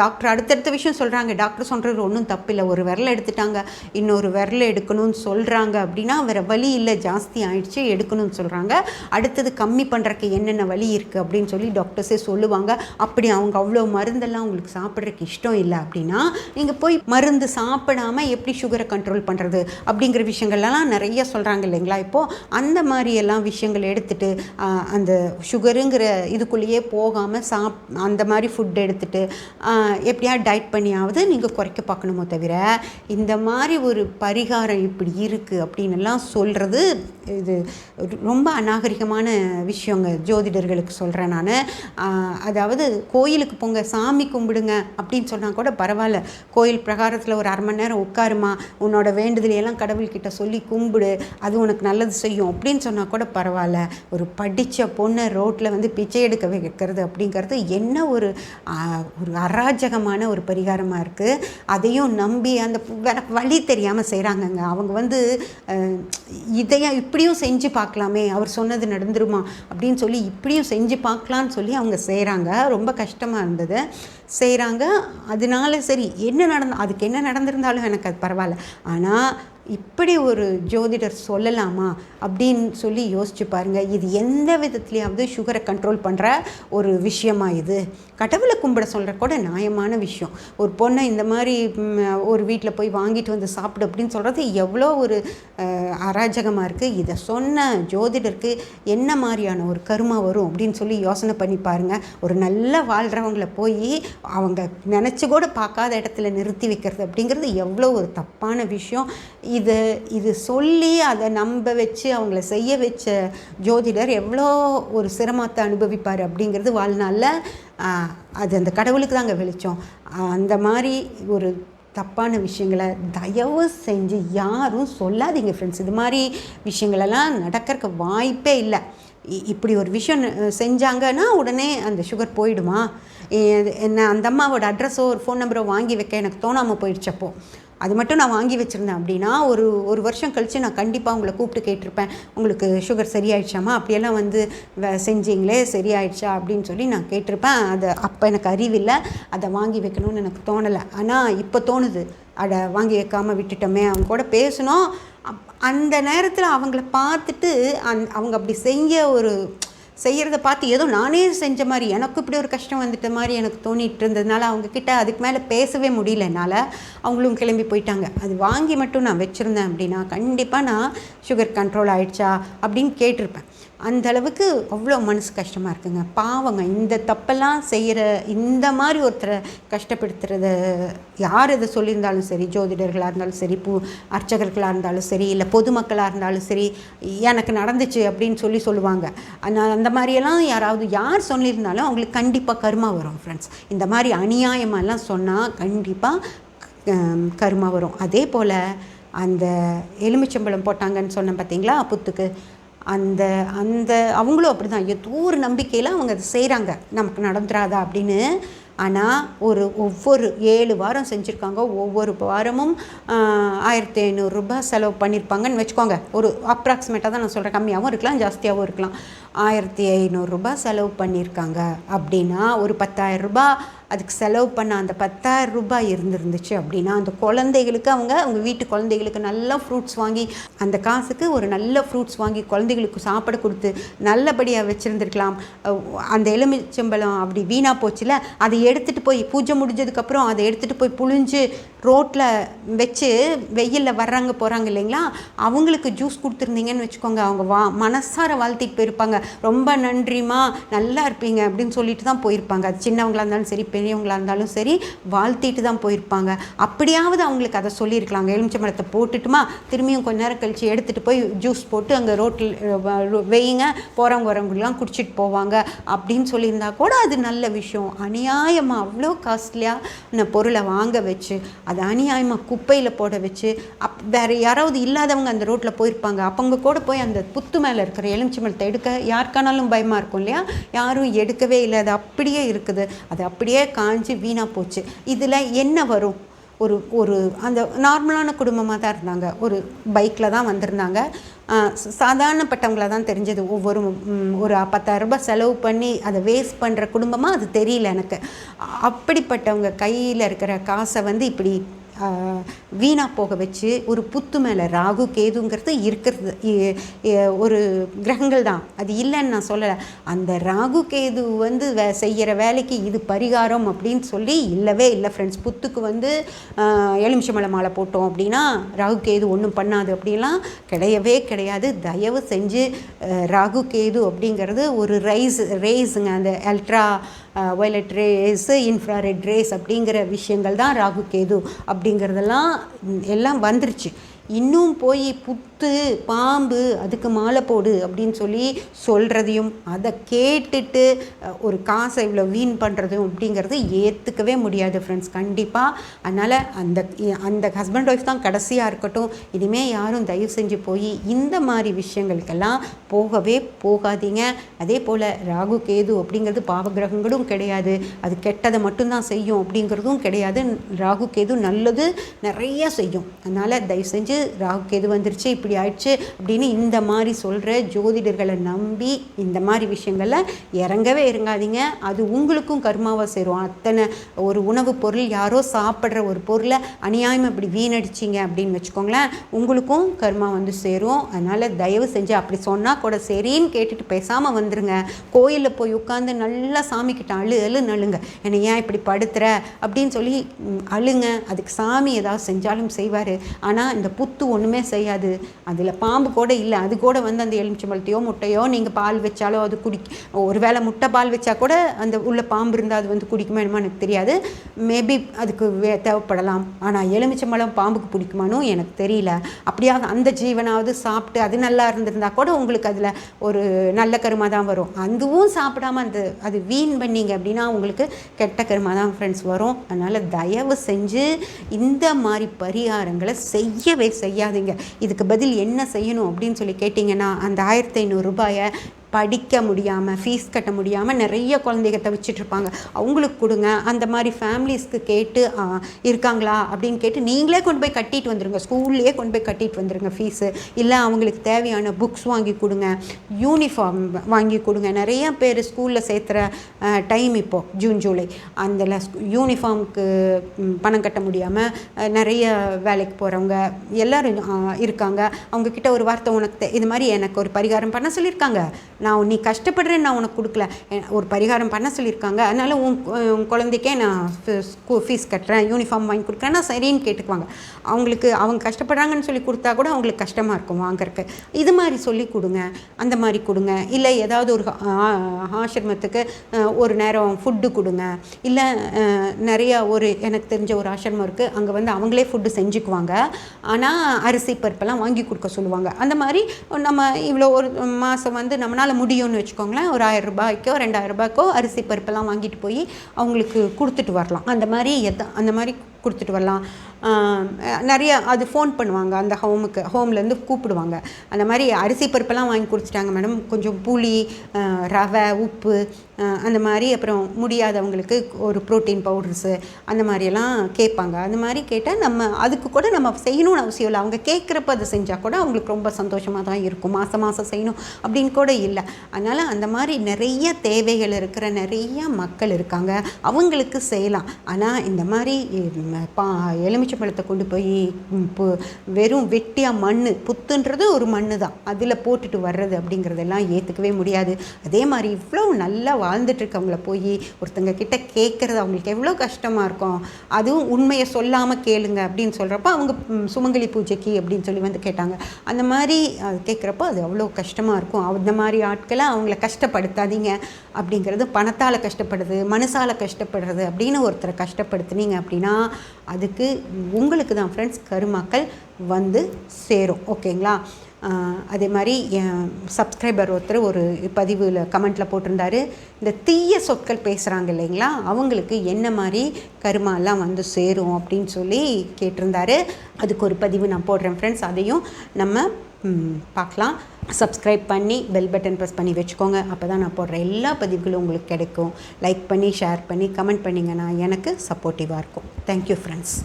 Doctor அடுத்தடுத்த விஷயம் சொல்கிறாங்க. டாக்டர் சொல்கிறது ஒன்றும் தப்பில்லை, ஒரு விரலை எடுத்துட்டாங்க, இன்னொரு விரலை எடுக்கணும்னு சொல்கிறாங்க அப்படின்னா வேறு வழி இல்லை, ஜாஸ்தி ஆயிடுச்சு எடுக்கணும்னு சொல்கிறாங்க. அடுத்தது கம்மி பண்ணுறக்கு என்னென்ன வழி இருக்குது அப்படின்னு சொல்லி டாக்டர்ஸே சொல்லுவாங்க. அப்படி அவங்க அவ்வளோ மருந்தெல்லாம் உங்களுக்கு சாப்பிட்றதுக்கு இஷ்டம் இல்லை அப்படின்னா நீங்கள் போய் மருந்து சாப்பிடாமல் எப்படி சுகரை கண்ட்ரோல் பண்ணுறது அப்படிங்கிற விஷயங்கள்லாம் நிறைய சொல்கிறாங்க இல்லைங்களா. இப்போது அந்த மாதிரியெல்லாம் விஷயங்கள் எடுத்துகிட்டு அந்த சுகருங்கிற இதுக்குள்ளேயே போகாமல் அந்த மாதிரி ஃபுட் எடுத்துகிட்டு எப்படியா டயட் பண்ணியாவது நீங்கள் குறைக்க பார்க்கணுமோ தவிர இந்த மாதிரி ஒரு பரிகாரம் இப்படி இருக்குது அப்படின்னுலாம் சொல்கிறது இது ரொம்ப அநாகரிகமான விஷயங்க. ஜோதிடர்களுக்கு சொல்கிறேன் நான். அதாவது கோயிலுக்கு போங்க, சாமி கும்பிடுங்க அப்படின்னு சொன்னால் கூட பரவாயில்ல, கோயில் பிரகாரத்தில் ஒரு 1/2 மணி நேரம் உட்காருமா, உன்னோட வேண்டுதலையெல்லாம் கடவுள்கிட்ட சொல்லி கும்பிடு, அது உனக்கு நல்லது செய்யும் அப்படின்னு சொன்னால் கூட பரவாயில்ல. ஒரு படித்த பொண்ணை ரோட்டில் வந்து பிச்சை எடுக்க வைக்கிறது அப்படிங்கிறது என்ன ஒரு அராஜகமான ஒரு பரிகாரமாக இருக்குது. அதையும் நம்பி அந்த வழி தெரியாமல் செய்கிறாங்கங்க. அவங்க வந்து இதையும் இப்படியும் செஞ்சு பார்க்கலாமே, அவர் சொன்னது நடந்துருமா அப்படின்னு சொல்லி இப்படியும் செஞ்சு பார்க்கலான்னு சொல்லி அவங்க செய்கிறாங்க. ரொம்ப கஷ்டமாக இருந்தது, செய்கிறாங்க. அதனால சரி அதுக்கு என்ன நடந்திருந்தாலும் எனக்கு அது பரவாயில்ல. ஆனால் இப்படி ஒரு ஜோதிடர் சொல்லலாமா அப்படின்னு சொல்லி யோசிச்சு பாருங்கள். இது எந்த விதத்துலையாவது சுகரை கண்ட்ரோல் பண்ணுற ஒரு விஷயமா? இது கடவுளை கும்பிட சொல்கிற கூட நியாயமான விஷயம். ஒரு பொண்ணை இந்த மாதிரி ஒரு வீட்டில் போய் வாங்கிட்டு வந்து சாப்பிடு அப்படின்னு சொல்கிறது எவ்வளோ ஒரு அராஜகமாக இருக்குது. இதை சொன்ன ஜோதிடருக்கு என்ன மாதிரியான ஒரு கருமா வரும் அப்படின்னு சொல்லி யோசனை பண்ணி பாருங்கள். ஒரு நல்ல வாழ்கிறவங்கள போய் அவங்க நினச்சி கூட பார்க்காத இடத்துல நிறுத்தி வைக்கிறது அப்படிங்கிறது எவ்வளோ ஒரு தப்பான விஷயம். இது சொல்லி அதை நம்ப வச்சு அவங்கள செய்ய வச்ச ஜோதிடர் எவ்வளோ ஒரு சிரமத்தை அனுபவிப்பார் அப்படிங்கிறது வாழ்நாளில் அது அந்த கடவுளுக்கு தாங்க வெளிச்சம். அந்த மாதிரி ஒரு தப்பான விஷயங்களை தயவு செஞ்சு யாரும் சொல்லாதீங்க ஃப்ரெண்ட்ஸ். இது மாதிரி விஷயங்களெல்லாம் நடக்கிறதுக்கு வாய்ப்பே இல்லை. இப்படி ஒரு விஷயம் செஞ்சாங்கன்னா உடனே அந்த சுகர் போயிடுமா? என்ன அந்த அம்மாவோட அட்ரஸோ ஒரு ஃபோன் நம்பரோ வாங்கி வைக்க எனக்கு தோணாமல் போயிடுச்சப்போ. அது மட்டும் நான் வாங்கி வச்சுருந்தேன் அப்படின்னா ஒரு வருஷம் கழித்து நான் கண்டிப்பாக உங்களை கூப்பிட்டு கேட்டிருப்பேன், உங்களுக்கு சுகர் சரியாயிடுச்சாமா, அப்படியெல்லாம் வந்து செஞ்சீங்களே சரியாயிடுச்சா அப்படின்னு சொல்லி நான் கேட்டிருப்பேன். அது அப்போ எனக்கு அறிவில்லை, அதை வாங்கி வைக்கணும்னு எனக்கு தோணலை. ஆனால் இப்போ தோணுது, அதை வாங்கி வைக்காமல் விட்டுட்டோமே. அவங்க கூட பேசணும். அந்த நேரத்தில் அவங்கள பார்த்துட்டு அவங்க அப்படி செய்கிறத பார்த்து ஏதோ நானே செஞ்ச மாதிரி எனக்கு இப்படி ஒரு கஷ்டம் வந்துட்ட மாதிரி எனக்கு தோணிட்டு இருந்ததுனால அவங்கக்கிட்ட அதுக்கு மேலே பேசவே முடியல என்னால். அவங்களும் கிளம்பி போயிட்டாங்க. அது வாங்கி மட்டும் நான் வச்சுருந்தேன் அப்படின்னா கண்டிப்பாக நான் சுகர் கண்ட்ரோல் ஆகிடுச்சா அப்படின்னு கேட்டிருப்பேன். அந்த அளவுக்கு அவ்வளோ மனசு கஷ்டமாக இருக்குங்க. பாவங்க, இந்த தப்பெல்லாம் செய்கிற இந்த மாதிரி ஒருத்தரை கஷ்டப்படுத்துறத யார் இதை சொல்லியிருந்தாலும் சரி, ஜோதிடர்களாக இருந்தாலும் சரி, அர்ச்சகர்களாக இருந்தாலும் சரி, இல்லை பொதுமக்களாக இருந்தாலும் சரி, எனக்கு நடந்துச்சு அப்படின்னு சொல்லுவாங்க. ஆனால் அந்த மாதிரியெல்லாம் யார் சொல்லியிருந்தாலும் அவங்களுக்கு கண்டிப்பாக கர்மா வரும் ஃப்ரெண்ட்ஸ். இந்த மாதிரி அநியாயமெல்லாம் சொன்னால் கண்டிப்பாக கர்மா வரும். அதே போல் அந்த எலுமிச்சம்பழம் போட்டாங்கன்னு சொன்னேன் பார்த்தீங்களா புத்துக்கு, அந்த அவங்களும் அப்படி தான் ஏதோ ஒரு நம்பிக்கையில் அவங்க அதை செய்கிறாங்க, நமக்கு நடந்துடாதா அப்படின்னு. ஆனால் ஒவ்வொரு 7 வாரம் செஞ்சுருக்காங்க. ஒவ்வொரு வாரமும் 1500 ரூபாய் செலவு பண்ணியிருப்பாங்கன்னு வச்சுக்கோங்க. ஒரு அப்ராக்சிமேட்டாக தான் நான் சொல்கிறேன், கம்மியாகவும் இருக்கலாம் ஜாஸ்தியாகவும் இருக்கலாம். 1500 ரூபாய் செலவு பண்ணியிருக்காங்க அப்படின்னா ஒரு 10,000 ரூபாய் அதுக்கு செலவு பண்ண அந்த 10,000 ரூபாய் இருந்துருந்துச்சு அப்படின்னா அந்த குழந்தைகளுக்கு அவங்க வீட்டு குழந்தைகளுக்கு நல்லா ஃப்ரூட்ஸ் வாங்கி, அந்த காசுக்கு ஒரு நல்ல ஃப்ரூட்ஸ் வாங்கி குழந்தைகளுக்கு சாப்பிட கொடுத்து நல்லபடியாக வச்சுருந்துருக்கலாம். அந்த எலுமிச்சம்பழம் அப்படி வீணாக போச்சுல, அதை எடுத்துகிட்டு போய் பூஜை முடிஞ்சதுக்கப்புறம் அதை எடுத்துகிட்டு போய் புழிஞ்சு ரோட்டில் வச்சு வெயிலில் வர்றாங்க போகிறாங்க இல்லைங்களா, அவங்களுக்கு ஜூஸ் கொடுத்துருந்தீங்கன்னு வச்சுக்கோங்க, அவங்க மனசார வாழ்த்திட்டு போயிருப்பாங்க. ரொம்ப நன்றிமா, நல்லா இருப்பீங்க அப்படின்னு சொல்லிட்டு தான் போயிருப்பாங்க. அது சின்னவங்களாக இருந்தாலும் சரி பெரியவங்களாக இருந்தாலும் சரி வாழ்த்திட்டு தான் போயிருப்பாங்க. அப்படியாவது அவங்களுக்கு அதை சொல்லியிருக்கலாங்க, எலுமிச்சம்பழத்தை போட்டுட்டுமா திரும்பியும் கொஞ்ச நேரம் கழித்து எடுத்துகிட்டு போய் ஜூஸ் போட்டு அங்கே ரோட்டில் வெயிங்க, போகிறவங்க வரவங்களாம் குடிச்சிட்டு போவாங்க அப்படின்னு சொல்லியிருந்தா கூட அது நல்ல விஷயம். அநியாயமாக அவ்வளோ காஸ்ட்லியாக பொருளை வாங்க வச்சு அதை அநியாயமாக குப்பையில் போட வச்சு வேறு யாராவது இல்லாதவங்க அந்த ரோட்டில் போயிருப்பாங்க, அப்பங்க கூட போய் அந்த புத்து மேலே இருக்கிற எலுமிச்சம்பழத்தை எடுக்க யாருக்கானாலும் பயமாக இருக்கும் இல்லையா, யாரும் எடுக்கவே இல்லை. அது அப்படியே இருக்குது, அது அப்படியே காஞ்சி வீணாக போச்சு. இதில் என்ன வரும்? ஒரு ஒரு அந்த நார்மலான குடும்பமாக தான் இருந்தாங்க. ஒரு பைக்கில் தான் வந்திருந்தாங்க. சாதாரணப்பட்டவங்களாக தான் தெரிஞ்சது. ஒரு 10,000 ரூபாய் செலவு பண்ணி அதை வேஸ்ட் பண்ணுற குடும்பமாக அது தெரியல எனக்கு. அப்படிப்பட்டவங்க கையில் இருக்கிற காசை வந்து இப்படி வீணாக போக வச்சு ஒரு புத்து மேலே ராகு கேதுங்கிறது இருக்கிறது ஒரு கிரகங்கள் தான், அது இல்லைன்னு நான் சொல்லலை. அந்த ராகு கேது வந்து செய்கிற வேலைக்கு இது பரிகாரம் அப்படின்னு சொல்லி இல்லவே இல்லை ஃப்ரெண்ட்ஸ். புத்துக்கு வந்து எலுமிச்சம்பழ மாலை போட்டோம் அப்படின்னா ராகு கேது ஒன்றும் பண்ணாது அப்படிலாம் கிடையவே கிடையாது. தயவு செஞ்சு ராகு கேது அப்படிங்கிறது ஒரு ரேஸுங்க, அந்த ultra violet race, infrared race அப்படிங்கிற விஷயங்கள் தான் ராகு கேது அப்படிங்கிறதெல்லாம் எல்லாம் வந்துருச்சு. இன்னும் போய் புத்து பாம்பு அதுக்கு மாலை போடு அப்படின்னு சொல்லி சொல்கிறதையும் அதை கேட்டுட்டு ஒரு காசை இவ்வளோ வீண் பண்ணுறதும் அப்படிங்கிறது ஏற்றுக்கவே முடியாது ஃப்ரெண்ட்ஸ், கண்டிப்பாக. அதனால் அந்த ஹஸ்பண்ட் ஒய்ஃப் தான் கடைசியாக இருக்கட்டும். இனிமேல் யாரும் தயவு செஞ்சு போய் இந்த மாதிரி விஷயங்களுக்கெல்லாம் போகவே போகாதீங்க. அதே போல் ராகு கேது அப்படிங்கிறது பாவகிரகங்களும் கிடையாது, அது கெட்டதை மட்டும்தான் செய்யும் அப்படிங்கிறதும் கிடையாது. ராகு கேது நல்லது நிறைய செய்யும். அதனால் தயவு செஞ்சு ராகு கேது வந்துருச்சு, இப்படி ஆயிடுச்சு அப்படின்னு இந்த மாதிரி சொல்கிற ஜோதிடர்களை நம்பி இந்த மாதிரி விஷயங்களில் இறங்கவே இறங்காதீங்க. அது உங்களுக்கும் கர்மாவை சேரும். அத்தனை ஒரு உணவுப் பொருள், யாரோ சாப்பிட்ற ஒரு பொருளை அநியாயமாக இப்படி வீணடிச்சிங்க அப்படின்னு வச்சுக்கோங்களேன், உங்களுக்கும் கர்மா வந்து சேரும். அதனால் தயவு செஞ்சு அப்படி சொன்னால் கூட சரின்னு கேட்டுட்டு பேசாமல் வந்துடுங்க. கோயிலில் போய் உட்காந்து நல்லா சாமிக்கிட்ட அழுங்க, என்னை ஏன் இப்படி படுத்துற அப்படின்னு சொல்லி அழுங்க. அதுக்கு சாமி ஏதாவது செஞ்சாலும் செய்வார். ஆனால் இந்த புத்து ஒன்றுமே செய்யாது. அதில் பாம்பு கூட இல்லை. அது கூட வந்து அந்த எலுமிச்சம்பழத்தையோ முட்டையோ நீங்கள் பால் வச்சாலோ அது ஒரு வேளை முட்டை பால் வச்சா கூட அந்த உள்ள பாம்பு இருந்தால் அது வந்து குடிக்குமா என்னமோ எனக்கு தெரியாது. மேபி அதுக்கு தேவைப்படலாம். ஆனால் எலுமிச்சம்பழம் பாம்புக்கு பிடிக்குமானோ எனக்கு தெரியல. அப்படியாக அந்த ஜீவனாவது சாப்பிட்டு அது நல்லா இருந்திருந்தா கூட உங்களுக்கு அதில் ஒரு நல்ல கருமா தான் வரும். அதுவும் சாப்பிடாமல் அது வீண் பண்ணிங்க அப்படின்னா உங்களுக்கு கெட்ட கருமா தான் ஃப்ரெண்ட்ஸ் வரும். அதனால் தயவு செஞ்சு இந்த மாதிரி பரிகாரங்களை செய்யவே செய்யாதீங்க. இதுக்கு பதில் என்ன செய்யணும் அப்படின்னு சொல்லி கேட்டிங்கன்னா, அந்த 1500 ரூபாயை படிக்க முடியாமல், ஃபீஸ் கட்ட முடியாமல் நிறைய குழந்தைங்க தவிச்சிட்ருப்பாங்க, அவங்களுக்கு கொடுங்க. அந்த மாதிரி ஃபேமிலிஸ்க்கு கேட்டு இருக்காங்களா அப்படின்னு கேட்டு நீங்களே கொண்டு போய் கட்டிட்டு வந்துடுங்க. ஸ்கூல்லையே கொண்டு போய் கட்டிட்டு வந்துடுங்க ஃபீஸு. இல்லை அவங்களுக்கு தேவையான புக்ஸ் வாங்கி கொடுங்க, யூனிஃபார்ம் வாங்கி கொடுங்க. நிறையா பேர் ஸ்கூலில் சேர்த்துற டைம் இப்போது ஜூன் ஜூலை, அந்த யூனிஃபார்முக்கு பணம் கட்ட முடியாமல் நிறைய வேலைக்கு போகிறவங்க எல்லோரும் இருக்காங்க. அவங்கக்கிட்ட ஒரு வார்த்தை, உனக்கு இது மாதிரி எனக்கு ஒரு பரிகாரம் பண்ண சொல்லியிருக்காங்க, நான் நீ கஷ்டப்படுறேன்னு நான் உனக்கு கொடுக்கல, ஒரு பரிகாரம் பண்ண சொல்லியிருக்காங்க, அதனால் உன் குழந்தைக்கே நான் ஃபீஸ் கட்டுறேன், யூனிஃபார்ம் வாங்கி கொடுக்குறேன்னா சரின்னு கேட்டுக்குவாங்க. அவங்க கஷ்டப்படுறாங்கன்னு சொல்லி கொடுத்தா கூட அவங்களுக்கு கஷ்டமாக இருக்கும் வாங்கறக்கு. இது மாதிரி சொல்லி கொடுங்க, அந்த மாதிரி கொடுங்க. இல்லை ஏதாவது ஒரு ஆசிரமத்துக்கு ஒரு நேரம் ஃபுட்டு கொடுங்க. இல்லை நிறையா எனக்கு தெரிஞ்ச ஒரு ஆசிரமம் இருக்குது, அங்கே வந்து அவங்களே ஃபுட்டு செஞ்சுக்குவாங்க. ஆனால் அரிசி பருப்பெல்லாம் வாங்கி கொடுக்க சொல்லுவாங்க. அந்த மாதிரி நம்ம இவ்வளோ ஒரு மாதம் வந்து நம்மளால் முடியும்னு வச்சுக்கோங்களேன், ஒரு 1000 ரூபாய்க்கோ 2000 ரூபாய்க்கோ அரிசி பருப்பெல்லாம் வாங்கிட்டு போய் அவங்களுக்கு கொடுத்துட்டு வரலாம். அந்த மாதிரி கொடுத்துட்டு வரலாம். நிறைய அது ஃபோன் பண்ணுவாங்க, அந்த ஹோம்லேருந்து கூப்பிடுவாங்க. அந்த மாதிரி அரிசி பருப்பெல்லாம் வாங்கி கொடுத்துட்டாங்க மேடம், கொஞ்சம் புளி, ரவை, உப்பு, அந்த மாதிரி, அப்புறம் முடியாதவங்களுக்கு ஒரு ப்ரோட்டீன் பவுடர்ஸு அந்த மாதிரியெல்லாம் கேட்பாங்க. அந்த மாதிரி கேட்டால் அதுக்கு கூட நம்ம செய்யணும்னு அவசியம் இல்லை. அவங்க கேட்குறப்ப அதை செஞ்சால் கூட அவங்களுக்கு ரொம்ப சந்தோஷமாக தான் இருக்கும். மாதம் செய்யணும் அப்படின்னு கூட இல்லை. அதனால் அந்த மாதிரி நிறைய தேவைகள் இருக்கிற நிறைய மக்கள் இருக்காங்க, அவங்களுக்கு செய்யலாம். ஆனால் இந்த மாதிரி எலுமிச்சம்பழத்தை கொண்டு போய் வெறும் வெட்டியாக புத்துன்றது ஒரு மண்ணு தான், அதில் போட்டுட்டு வர்றது அப்படிங்கிறதெல்லாம் ஏற்றுக்கவே முடியாது. அதே மாதிரி இவ்வளோ நல்லா வாழ்ந்துட்டுருக்கவங்கள போய் ஒருத்தங்க கிட்ட கேட்குறது அவங்களுக்கு எவ்வளோ கஷ்டமாக இருக்கும். அதுவும் உண்மையை சொல்லாமல் கேளுங்க அப்படின்னு சொல்கிறப்ப அவங்க சுமங்கலி பூஜைக்கு அப்படின்னு சொல்லி வந்து கேட்டாங்க. அந்த மாதிரி கேட்குறப்போ அது அவ்வளோ கஷ்டமாக இருக்கும். அந்த மாதிரி ஆட்களை அவங்கள கஷ்டப்படுத்தாதீங்க அப்படிங்கிறது. பணத்தால் கஷ்டப்படுறது, மனசால் கஷ்டப்படுறது அப்படின்னு ஒருத்தரை கஷ்டப்படுத்துனீங்க அப்படின்னா அதுக்கு உங்களுக்கு தான் ஃப்ரெண்ட்ஸ் கருமாக்கள் வந்து சேரும். ஓகேங்களா? அதே மாதிரி என் சப்ஸ்கிரைபர் ஒருத்தர் ஒரு பதிவில் கமெண்ட்டில் போட்டிருந்தாரு, இந்த தீய சொற்கள் பேசுகிறாங்க இல்லைங்களா, அவங்களுக்கு என்ன மாதிரி கருமாலாம் வந்து சேரும் அப்படின்னு சொல்லி கேட்டிருந்தாரு. அதுக்கு ஒரு பதிவு நான் போடுறேன் ஃப்ரெண்ட்ஸ், அதையும் நம்ம பார்க்கலாம். சப்ஸ்கிரைப் பண்ணி பெல் பட்டன் ப்ரெஸ் பண்ணி வச்சுக்கோங்க. அப்போ தான் நான் போடுற எல்லா பதிவுகளும் உங்களுக்கு கிடைக்கும். லைக் பண்ணி ஷேர் பண்ணி கமெண்ட் பண்ணிங்கன்னா எனக்கு சப்போர்ட்டிவாக இருக்கும். Thank you friends.